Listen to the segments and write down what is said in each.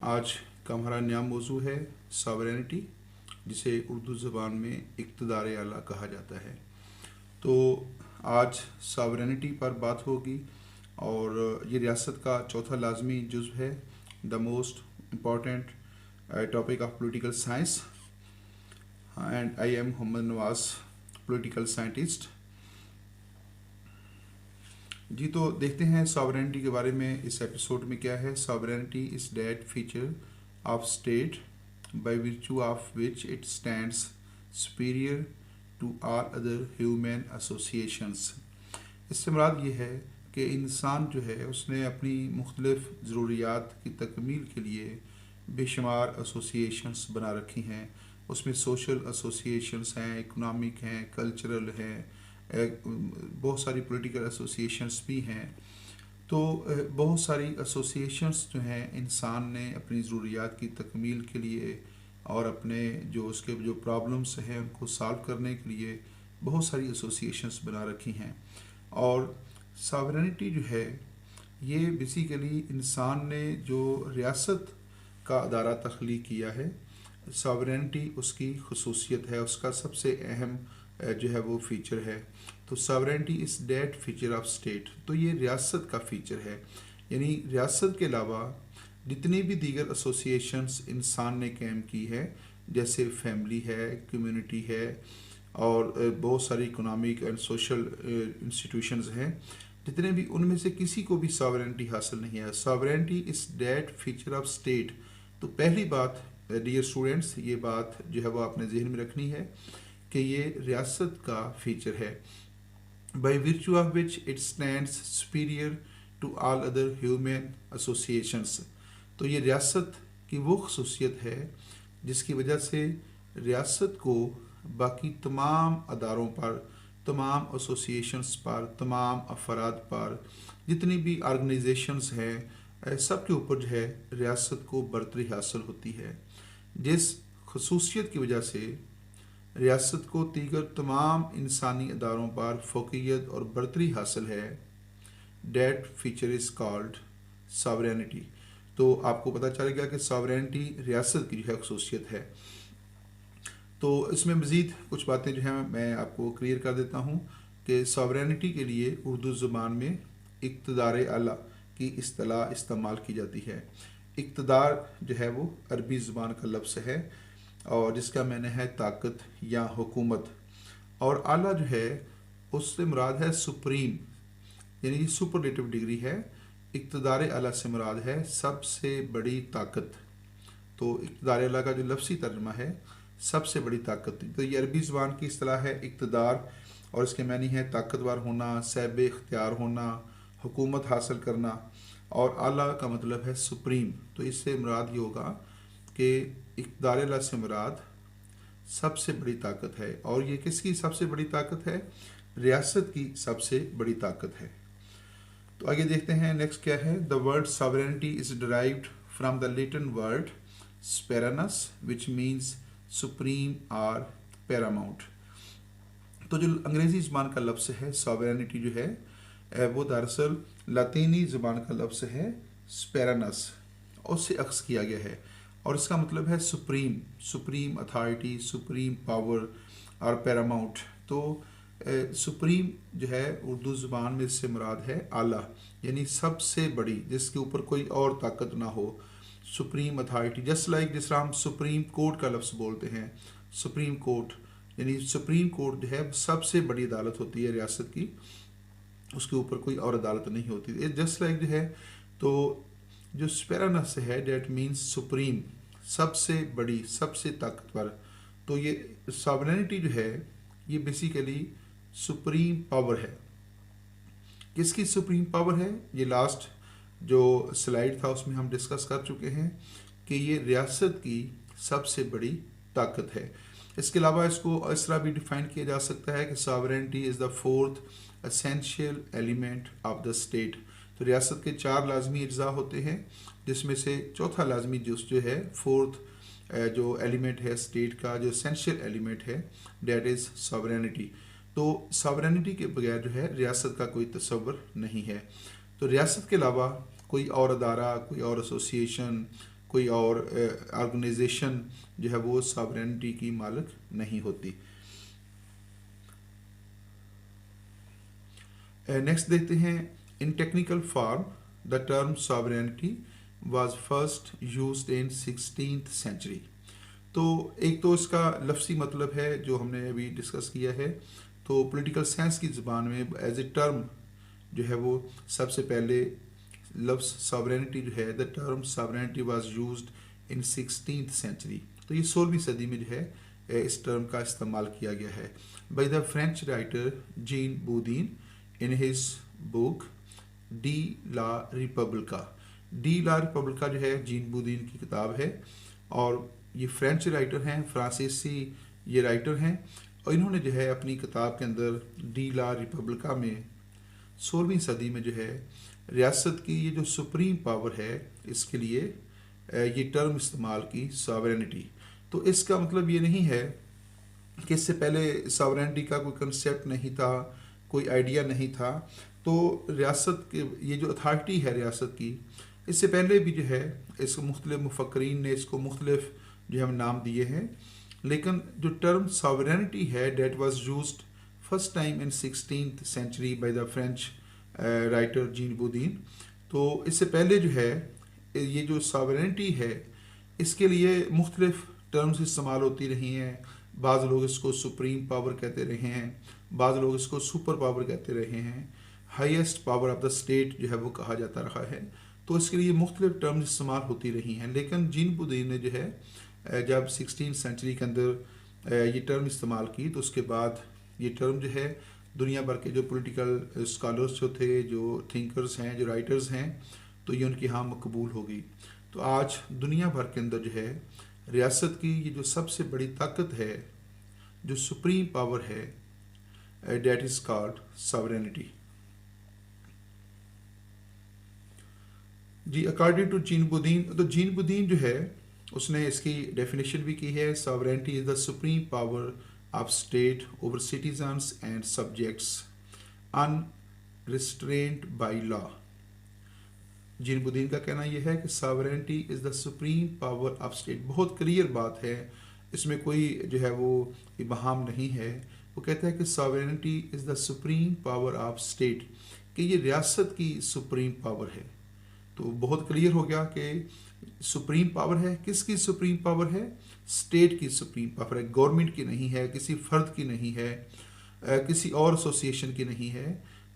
आज का हमारा नया मौजू है सॉवरेनिटी, जिसे उर्दू ज़बान में इक़्तिदार आला कहा जाता है। तो आज सॉवरेनिटी पर बात होगी और ये रियासत का चौथा लाजमी जुज़ है, the most important topic of political science, and I am Mohammad Nawaz, political scientist. जी, तो देखते हैं सॉवरेनिटी के बारे में इस एपिसोड में क्या है। Sovereignty is that feature of state by virtue of which it stands superior to all other human associations. इससे मुराद ये है कि इंसान जो है उसने अपनी मुख्तलिफ ज़रूरियात की तकमील के लिए बेशुमार एसोसिएशंस बना रखी हैं। उसमें सोशल एसोसिएशंस हैं, इकोनॉमिक हैं, कल्चरल हैं, बहुत सारी पॉलिटिकल एसोसिएशंस भी हैं। तो बहुत सारी एसोसिएशंस जो हैं इंसान ने अपनी ज़रूरियात की तकमील के लिए और अपने जो उसके जो प्रॉब्लम्स हैं उनको सॉल्व करने के लिए बहुत सारी एसोसिएशंस बना रखी हैं। और सॉवरेनिटी जो है ये बेसिकली इंसान ने जो रियासत का अदारा तख्लीक किया है, सॉवरेनिटी उसकी खसूसियत है, उसका सबसे अहम जो है वो फ़ीचर है। तो sovereignty is that feature of state, तो ये रियासत का फ़ीचर है। यानी रियासत के अलावा जितनी भी दीगर एसोसिएशंस इंसान ने कायम की है, जैसे फैमिली है, कम्युनिटी है और बहुत सारी इकोनॉमिक एंड सोशल इंस्टीट्यूशंस हैं, जितने भी उनमें से किसी को भी सॉवरेनिटी हासिल नहीं है। Sovereignty is that feature of state. तो पहली बात डियर स्टूडेंट्स, ये बात जो है वो आपने जहन में रखनी है कि ये रियासत का फ़ीचर है, by virtue of which it stands superior to all other human associations। तो ये रियासत की वो खसूसियत है जिसकी वजह से रियासत को बाकी तमाम अदारों पर, तमाम एसोसिएशंस पर, तमाम अफराद पर, जितनी भी ऑर्गेनाइजेशंस हैं, सब के ऊपर जो है रियासत को बरतरी हासिल होती है। जिस खसूसियत की वजह से रियासत को दीगर तमाम इंसानी अदारों पर फ़ौक़ियत और बरतरी हासिल है, that feature is called sovereignty. तो आपको पता चलेगा कि सॉवरेनिटी रियासत की जो है खसूसियत है। तो इसमें मज़ीद कुछ बातें जो हैं मैं आपको क्लियर कर देता हूँ कि सॉवरेनिटी के लिए उर्दू ज़बान में इक़्तिदार आला की इस्तिलाह इस्तेमाल की जाती है। इक़्तिदार जो है वो अरबी ज़बान का लफ्ज़ है और जिसका मैंने है ताकत या हुकूमत, और आला जो है उससे मुराद है सुप्रीम, यानी सुपरलेटिव डिग्री है। इक़्तिदार आला से मुराद है सबसे बड़ी ताकत। तो इक़्तिदार आला का जो लफ्ज़ी तर्जुमा है सबसे बड़ी ताकत, तो ये अरबी ज़बान की इस्तिलाह है इक़्तिदार, और इसके मानी है ताकतवर होना, साहिब इख्तियार होना, हुकूमत हासिल करना, और आला का मतलब है सुप्रीम। तो इससे मुराद ये होगा कि इक़्तिदार आला से मुराद सबसे बड़ी ताकत है, और ये किसकी सबसे बड़ी ताकत है? रियासत की सबसे बड़ी ताकत है। तो आगे देखते हैं नेक्स्ट क्या है। The word sovereignty is derived from the Latin word superanus which means supreme और पैरामाउंट। तो जो अंग्रेज़ी ज़बान का लफ्ज़ है सॉवरेनिटी जो है वो दरअसल लातीनी ज़बान का लफ्ज़ है स्पेरानस, उससे अक्स किया गया है, और इसका मतलब है supreme, supreme authority, supreme power और पैरामाउंट। तो सुप्रीम जो है उर्दू ज़बान में इससे मुराद है आला, यानी सबसे बड़ी, जिसके ऊपर कोई और ताकत ना हो। सुप्रीम अथॉरिटी जस्ट लाइक जिस तरह हम सुप्रीम कोर्ट का लफ्ज़ बोलते हैं, सुप्रीम कोर्ट, यानी सुप्रीम कोर्ट जो है सबसे बड़ी अदालत होती है रियासत की, उसके ऊपर कोई और अदालत नहीं होती। जस्ट लाइक जो है, तो जो स्पेरानस है डेट मीन्स सुप्रीम, सबसे बड़ी, सबसे ताकतवर। तो ये सॉवरेनिटी जो है ये बेसिकली सुप्रीम पावर है। किसकी सुप्रीम पावर है? ये लास्ट जो स्लाइड था उसमें हम डिस्कस कर चुके हैं कि ये रियासत की सबसे बड़ी ताकत है। इसके अलावा इसको इस तरह भी डिफाइन किया जा सकता है कि sovereignty is the fourth essential element of the state. तो रियासत के 4 लाजमी अज्जा होते हैं, जिसमें से चौथा लाजमी जुज़ जो है, फोर्थ जो एलिमेंट है स्टेट का, जो एसेंशियल एलिमेंट है, डेट इज़ सॉवरेनिटी। तो सॉवरेनिटी के बगैर जो है रियासत का कोई तस्वर नहीं है। तो रियासत के अलावा कोई और अदारा, कोई और एसोसिएशन, कोई और ऑर्गेनाइजेशन जो है वो सॉवरेनिटी की मालिक नहीं होती। नेक्स्ट देखते हैं, in technical form the term sovereignty was first used in 16th century. तो एक तो इसका लफ्ज़ी मतलब है जो हमने अभी डिस्कस किया है, तो पॉलिटिकल साइंस की ज़बान में एज ए टर्म जो है वो सबसे पहले लफ्ज़ सॉवरेनिटी जो है, the term sovereignty was used in 16th century. तो ये 16वीं सदी में जो है इस टर्म का इस्तेमाल किया गया है by the French writer Jean Bodin in his book de la Republica. De la Republica जो है जीन बूदीन की किताब है, और ये फ्रेंच राइटर हैं, फ्रांसीसी ये राइटर हैं, और इन्होंने जो है अपनी किताब के अंदर डी ला रिपब्लिका में 16वीं सदी में जो है रियासत की ये जो सुप्रीम पावर है इसके लिए ये टर्म इस्तेमाल की, सॉवरेनिटी। तो इसका मतलब ये नहीं है कि इससे पहले सॉवरेनिटी का कोई कंसेप्ट नहीं था, कोई आइडिया नहीं था। तो रियासत के ये जो अथॉरिटी है रियासत की, इससे पहले भी जो है इसको मुख्तलिफ मुफक्रीन ने इसको मुख्तलिफ जो हम नाम दिए हैं, लेकिन जो टर्म सॉवरेनिटी है that was used first time in 16th century by the French writer Jean Bodin. तो इससे पहले जो है ये जो सॉवरेनिटी है इसके लिए मुख्तलिफ टर्म्स इस्तेमाल होती रही हैं। बाज़ लोग इसको सुप्रीम पावर कहते रहे हैं, बाज़ लोग इसको सुपर पावर कहते रहे हैं, highest power of the state जो है वो कहा जाता रहा है। तो इसके लिए मुख्तलिफ टर्म्स इस्तेमाल होती रही हैं, लेकिन जीन बूदीन ने जो है जब 16th सेंचुरी के अंदर ये टर्म इस्तेमाल की, तो उसके बाद ये टर्म जो है दुनिया भर के जो पॉलिटिकल स्कॉलर्स जो थे, जो थिंकर्स हैं, जो राइटर्स हैं, तो ये उनकी हाँ मकबूल हो गई। तो आज दुनिया भर के अंदर जो है रियासत की ये जो सबसे बड़ी ताकत है, जो सुप्रीम पावर है, डेट इज़ कॉल्ड सॉवरेनिटी। जी अकॉर्डिंग टू जीन बूदीन, तो जीन बूदीन जो है उसने इसकी डेफिनेशन भी की है, sovereignty is the supreme power of state over citizens and subjects unrestrained by law। Jean Bodin का कहना यह है कि sovereignty is the supreme power of state. बहुत क्लियर बात है, इसमें कोई जो है वो इबहाम नहीं है। वो कहता है कि sovereignty is the supreme power of state, कि ये रियासत की सुप्रीम पावर है। तो बहुत क्लियर हो गया कि सुप्रीम पावर है, किसकी सुप्रीम पावर है? स्टेट की सुप्रीम पावर है, गवर्नमेंट की नहीं है, किसी फर्द की नहीं है, किसी और एसोसिएशन की नहीं है।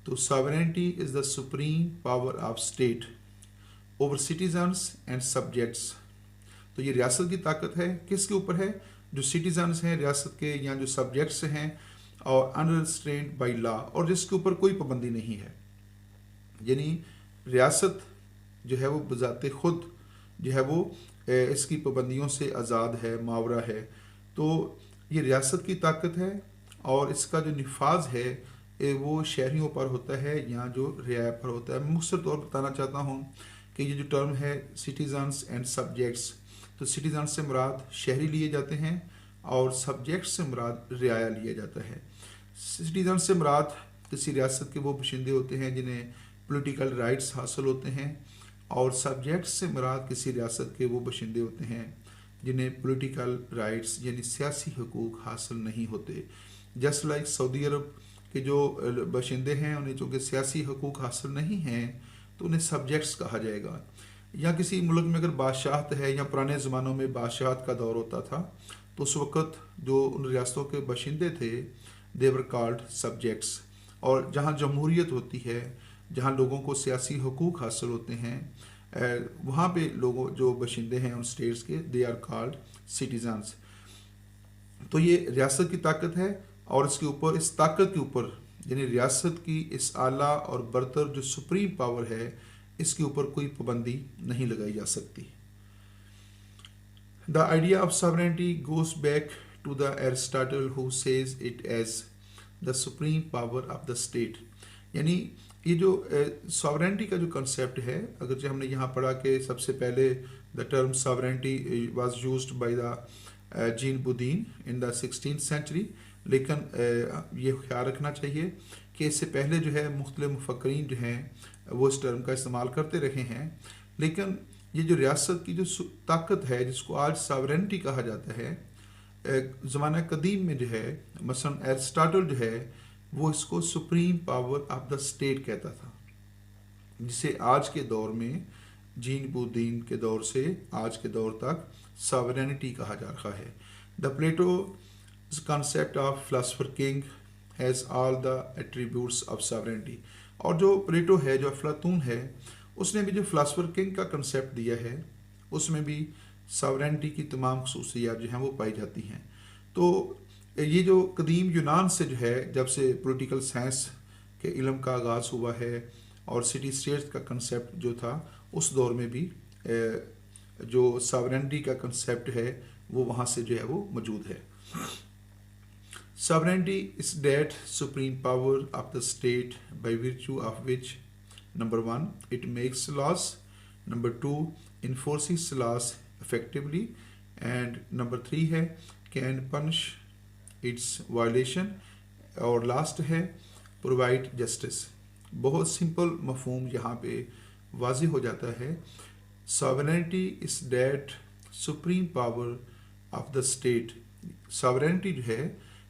तो sovereignty is the supreme power of state over citizens and subjects. तो ये रियासत की ताकत है, किसके ऊपर है? जो सिटीजन्स हैं रियासत के, या जो सब्जेक्ट्स हैं, और अनरिस्ट्रेंड बाई लॉ, और जिसके ऊपर कोई पाबंदी नहीं है। यानी रियासत जो है वो बजाते खुद जो है वो इसकी पाबंदियों से आज़ाद है, मावरा है। तो ये रियासत की ताकत है, और इसका जो निफाज है वो शहरियों पर होता है या जो रियाया पर होता है। मैं मुख्तसर तौर पर बताना चाहता हूँ कि ये जो टर्म है सिटीजन्स एंड सब्जेक्ट्स, तो सिटीजन्स से मुराद शहरी लिए जाते हैं, और सब्जेक्ट्स से मुराद रियाया लिया जाता है। सिटीजन्स से मुराद किसी रियासत के वो बशिंदे होते हैं जिन्हें पॉलिटिकल राइट्स हासिल होते हैं, और सब्जेक्ट्स से मुराद किसी रियासत के वो बशिंदे होते हैं जिन्हें पॉलिटिकल राइट्स यानी सियासी हकूक़ हासिल नहीं होते। जस्ट लाइक सऊदी अरब के जो बशिंदे हैं उन्हें चूँकि सियासी हकूक़ हासिल नहीं हैं तो उन्हें सब्जेक्ट्स कहा जाएगा। या किसी मुल्क में अगर बादशाहत है, या पुराने ज़मानों में बादशाहत का दौर होता था, तो उस वक़्त जो उन रियासतों के बशिंदे थे दे वर कॉल्ड सब्जेक्ट्स। और जहाँ जमहूरियत होती है, जहाँ लोगों को सियासी हकूक़ हासिल होते हैं, वहाँ पे लोगों जो बशिंदे हैं उन स्टेट्स के, दे आर कॉल्ड सिटीजन्स। तो ये रियासत की ताकत है, और इसके ऊपर, इस ताकत के ऊपर, यानी रियासत की इस आला और बरतर जो सुप्रीम पावर है, इसके ऊपर कोई पाबंदी नहीं लगाई जा सकती। The idea of sovereignty goes back to the Aristotle who says it as the supreme power of the state. यानी ये जो सॉवरेनिटी का जो कंसेप्ट है, अगर जो हमने यहाँ पढ़ा कि सबसे पहले the term sovereignty was used by the Jean Bodin in the 16th century, लेकिन ये ख्याल रखना चाहिए कि इससे पहले जो है मुख्तलिफ मुफक्रीन जो हैं वो इस टर्म का इस्तेमाल करते रहे हैं। लेकिन ये जो रियासत की जो ताकत है, जिसको आज सॉवरेनिटी कहा जाता है, ज़माना कदीम में जो है, मसलन एरिस्टाटल जो है वो इसको supreme power of the state कहता था, जिसे आज के दौर में जीन बुद्दीन के दौर से आज के दौर तक सॉवरेनिटी कहा जा रहा है। The Plato concept of philosopher king has all the attributes of sovereignty। और जो प्लेटो है, जो अफलातून है, उसने भी जो फिलासफर किंग का कंसेप्ट दिया है, उसमें भी सॉवरेनिटी की तमाम खसूसियात जो हैं वो पाई जाती हैं। तो ये जो कदीम यूनान से जो है, जब से पॉलिटिकल साइंस के इल्म का आगाज़ हुआ है और सिटी स्टेट्स का कंसेप्ट जो था, उस दौर में भी जो सॉवरेनिटी का कंसेप्ट है वो वहाँ से जो है वो मौजूद है। Sovereignty is that supreme power of the state by virtue of which, number one, it makes laws, number two, enforces laws effectively, and number three है can punish its violation, और लास्ट है provide justice। बहुत simple मफहूम यहाँ पे वाज़ी हो जाता है। Sovereignty is that supreme power of the state। Sovereignty जो है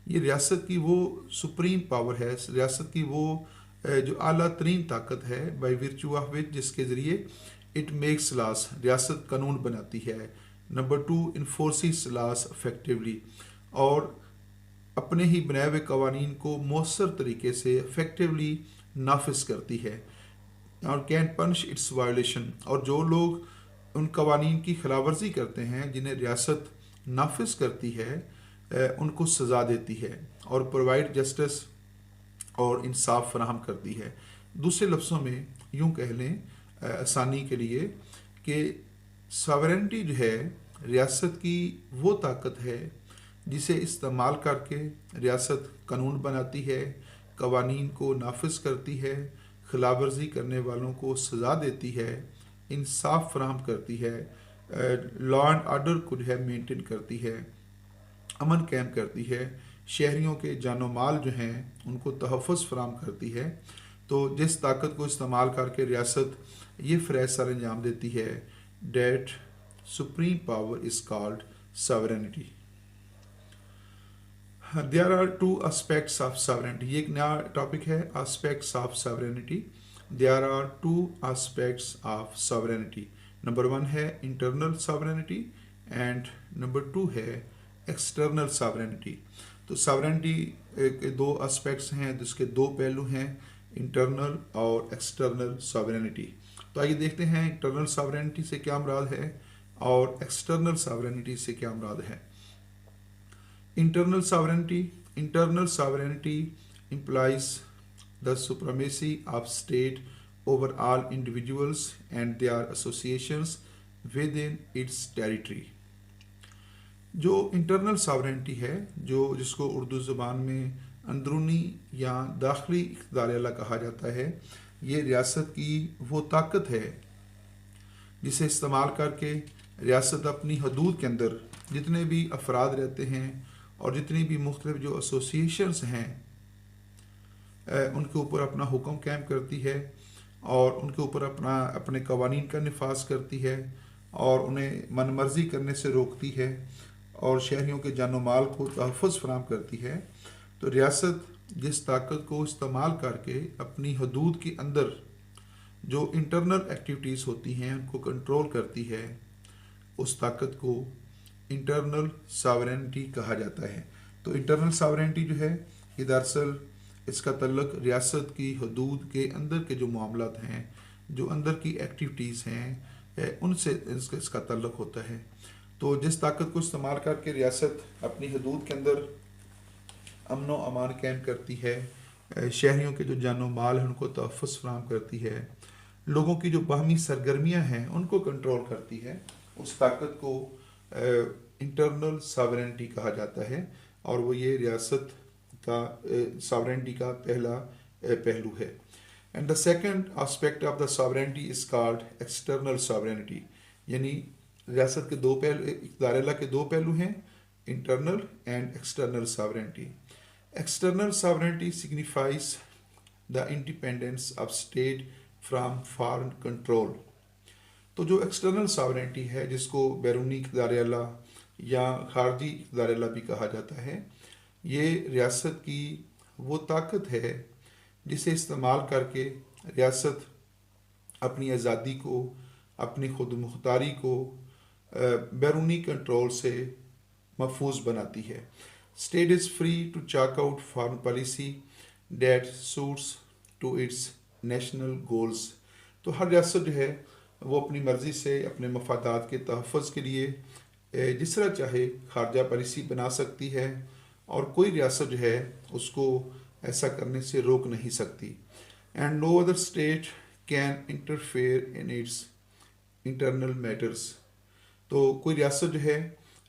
ये रियासत की वो सुप्रीम पावर है, रियासत की वो जो आला तरीन ताकत है, बाई विर्चू ऑफ विच, जिसके ज़रिए इट मेक्स लॉस, रियासत कानून बनाती है। नंबर टू, इन्फोर्सिस लॉस इफेक्टिवली, और अपने ही बनाए हुए कवानीन को मौसर तरीके से इफेक्टिवली नाफिज करती है। और कैन पनिश इट्स वायलेशन, और जो लोग उन कवानीन की खिलाफवर्जी करते हैं जिन्हें रियासत नाफिज करती है, उनको सज़ा देती है। और प्रोवाइड जस्टिस, और इंसाफ फराहम करती है। दूसरे लफ्ज़ों में यूँ कह लें आसानी के लिए कि सॉवरेनिटी जो है रियासत की वो ताकत है जिसे इस्तेमाल करके रियासत कानून बनाती है, कवानीन को नाफिज करती है, खिलाफवर्जी करने वालों को सज़ा देती है, इंसाफ फराहम करती है, लॉ एंड आर्डर को जो है मेंटेन करती है, अमन कायम करती है, शहरियों के जानो माल जो हैं उनको तहफ़्फ़ुज़ फराहम करती है। तो जिस ताकत को इस्तेमाल करके रियासत ये फ़रज़ सर अंजाम देती है, that supreme power is called sovereignty. There are two aspects of sovereignty. ये एक नया टॉपिक है, aspects of sovereignty. There are two aspects of sovereignty. Number one है internal sovereignty, and number two है एक्सटर्नल सॉवरेनिटी। तो sovereignty के दो aspects हैं, जिसके दो पहलू हैं, इंटरनल और एक्सटर्नल सॉवरेनिटी। तो आइए देखते हैं इंटरनल सॉवरेनिटी से क्या मुराद है और एक्सटर्नल सॉवरेनिटी से क्या मुराद है। Internal sovereignty implies the supremacy of state over all individuals and their associations within its territory। जो इंटरनल सॉवरेनिटी है, जो जिसको उर्दू ज़बान में अंदरूनी या दाखिली इक़्तिदार आला कहा जाता है, ये रियासत की वो ताकत है जिसे इस्तेमाल करके रियासत अपनी हदूद के अंदर जितने भी अफराद रहते हैं और जितनी भी मुख्तलिफ जो एसोसिएशंस हैं उनके ऊपर अपना हुक्म कायम करती है और उनके ऊपर अपने कवानीन का निफाज करती है और उन्हें मनमर्जी करने से रोकती है और शहरियों के जानो माल को तहफ़्फ़ुज़ फराहम करती है। तो रियासत जिस ताकत को इस्तेमाल करके अपनी हदूद के अंदर जो इंटरनल एक्टिविटीज़ होती हैं उनको कंट्रोल करती है, उस ताकत को इंटरनल सॉवरेनिटी कहा जाता है। तो इंटरनल सॉवरेनिटी जो है ये दरअसल इसका तल्लुक रियासत की हदूद के अंदर के जो मामलात हैं, जो अंदर की एक्टिविटीज़ हैं, उनसे इसका तल्लुक होता है। तो जिस ताकत को इस्तेमाल करके रियासत अपनी हदूद के अंदर अमन व अमान कायम करती है, शहरियों के जो जानो माल हैं उनको तहफ़्फ़ुज़ फराहम करती है, लोगों की जो बाहमी सरगर्मियाँ हैं उनको कंट्रोल करती है, उस ताकत को इंटरनल सॉवरेनिटी कहा जाता है। और वो ये रियासत का सॉवरेनिटी का पहला पहलू है। And the second aspect of the sovereignty is called external sovereignty. यानी रियासत के दो पहलू, इक़्तिदार आला के दो पहलू हैं, internal and external sovereignty. External sovereignty signifies the independence of state from foreign control. तो जो एक्सटर्नल सॉवरेनिटी है, जिसको बैरूनी इक़्तिदार आला या खारजी इक़्तिदार आला भी कहा जाता है, ये रियासत की वो ताकत है जिसे इस्तेमाल करके रियासत अपनी आज़ादी को, अपनी खुद मुख्तारी को बैरूनी कंट्रोल से महफूज बनाती है। State is free to chalk out foreign policy that suits to its national goals. तो हर रियासत जो है वो अपनी मर्ज़ी से अपने मफादात के तहफ़्फ़ुज़ के लिए जिस तरह चाहे खारजा पॉलिसी बना सकती है, और कोई रियासत जो है उसको ऐसा करने से रोक नहीं सकती। And no other state can interfere in its internal matters. तो कोई रियासत जो है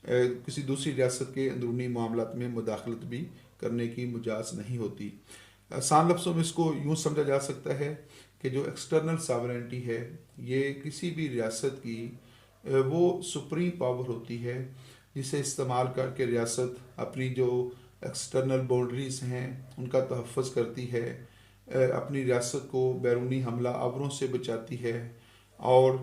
किसी दूसरी रियासत के अंदरूनी मामलात में मुदाखलत भी करने की मुजाज नहीं होती। आसान लफ्ज़ों में इसको यूँ समझा जा सकता है कि जो एक्सटर्नल सॉवरेनिटी है, ये किसी भी रियासत की वो सुप्रीम पावर होती है जिसे इस्तेमाल करके रियासत अपनी जो एक्सटर्नल बाउंड्रीज़ हैं उनका तहफ़्फ़ुज़ करती है, अपनी रियासत को बैरूनी हमला आवरों से बचाती है, और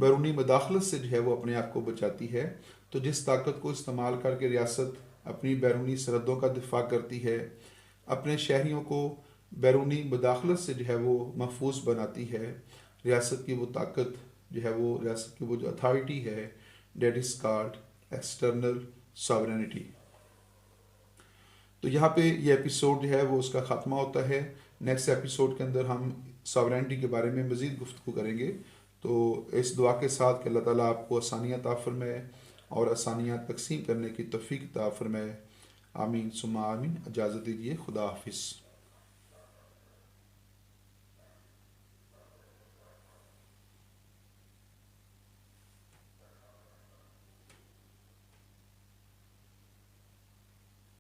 बैरूनी मदाखलत से जो है वो अपने आप को बचाती है। तो जिस ताकत को इस्तेमाल करके रियासत अपनी बैरूनी सरहदों का दिफा करती है, अपने शहरियों को बैरूनी मदाखलत से जो है वो महफूज बनाती है, रियासत की वो ताकत जो है वो, रियासत की वो जो अथॉरिटी है, that is called external sovereignty. तो यहाँ पे ये एपिसोड जो है वो उसका ख़त्मा होता है। नेक्स्ट एपिसोड के अंदर हम सॉवरेनिटी के बारे में मज़ीद गुफ्तगू करेंगे। तो इस दुआ के साथ कि अल्लाह ताला आपको आसानियाँ अता फरमाए और आसानियाँ तकसीम करने की तौफीक अता फरमाए। आमीन सुम्मा आमीन। इजाज़त दीजिए। खुदा हाफिज़।